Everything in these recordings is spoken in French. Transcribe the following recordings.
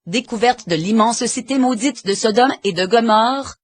Découverte de l'immense cité maudite de Sodome et de Gomorrhe.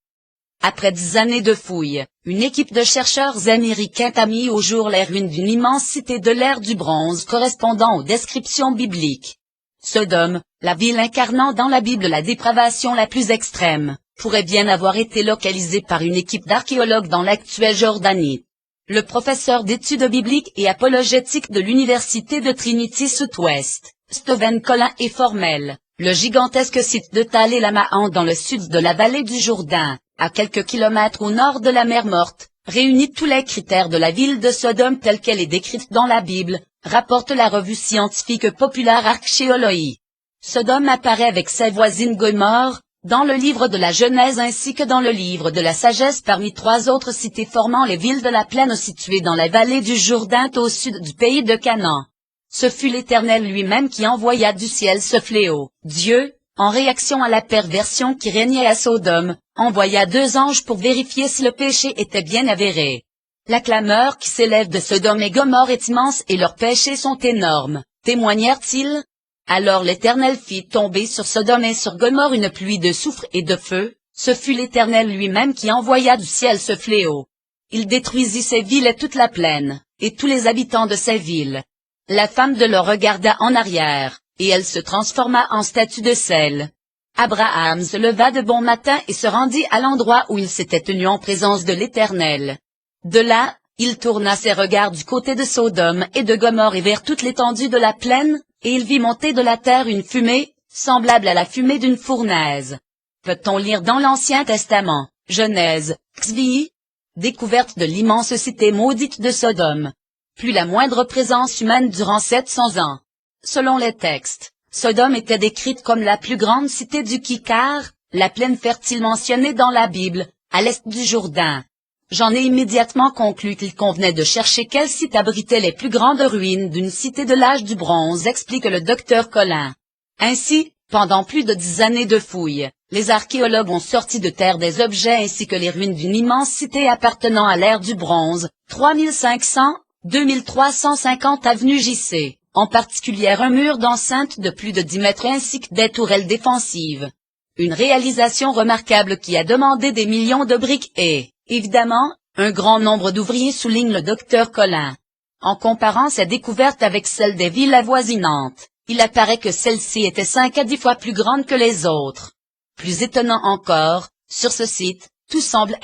Après 10 années de fouilles, une équipe de chercheurs américains a mis au jour les ruines d'une immense cité de l'ère du bronze correspondant aux descriptions bibliques. Sodome, la ville incarnant dans la Bible la dépravation la plus extrême, pourrait bien avoir été localisée par une équipe d'archéologues dans l'actuelle Jordanie. Le professeur d'études bibliques et apologétiques de l'université de Trinity Southwest, Stephen Collin est formel. Le gigantesque site de Tal el-Amaan dans le sud de la vallée du Jourdain, à quelques kilomètres au nord de la mer Morte, réunit tous les critères de la ville de Sodome telle qu'elle est décrite dans la Bible, rapporte la revue scientifique populaire Archéologie. Sodome apparaît avec sa voisine Gomorrhe, dans le livre de la Genèse ainsi que dans le livre de la Sagesse parmi 3 autres cités formant les villes de la plaine situées dans la vallée du Jourdain au sud du pays de Canaan. Ce fut l'Éternel lui-même qui envoya du ciel ce fléau. Dieu, en réaction à la perversion qui régnait à Sodome, envoya 2 anges pour vérifier si le péché était bien avéré. La clameur qui s'élève de Sodome et Gomorrhe est immense et leurs péchés sont énormes, témoignèrent-ils? Alors l'Éternel fit tomber sur Sodome et sur Gomorrhe une pluie de soufre et de feu, ce fut l'Éternel lui-même qui envoya du ciel ce fléau. Il détruisit ces villes et toute la plaine, et tous les habitants de ces villes. La femme de Lot regarda en arrière, et elle se transforma en statue de sel. Abraham se leva de bon matin et se rendit à l'endroit où il s'était tenu en présence de l'Éternel. De là, il tourna ses regards du côté de Sodome et de Gomorrhe et vers toute l'étendue de la plaine, et il vit monter de la terre une fumée, semblable à la fumée d'une fournaise. Peut-on lire dans l'Ancien Testament, Genèse, Xvi? Découverte de l'immense cité maudite de Sodome. Plus la moindre présence humaine durant 700 ans. Selon les textes, Sodome était décrite comme la plus grande cité du Kikar, la plaine fertile mentionnée dans la Bible, à l'est du Jourdain. J'en ai immédiatement conclu qu'il convenait de chercher quel site abritait les plus grandes ruines d'une cité de l'âge du bronze, explique le docteur Collin. Ainsi, pendant plus de 10 années de fouilles, les archéologues ont sorti de terre des objets ainsi que les ruines d'une immense cité appartenant à l'ère du bronze, 3500-2350 avenue JC, en particulier un mur d'enceinte de plus de 10 mètres ainsi que des tourelles défensives. Une réalisation remarquable qui a demandé des millions de briques et, évidemment, un grand nombre d'ouvriers, souligne le docteur Collin. En comparant ces découvertes avec celles des villes avoisinantes, il apparaît que celle-ci était 5 à 10 fois plus grande que les autres. Plus étonnant encore, sur ce site, tout semble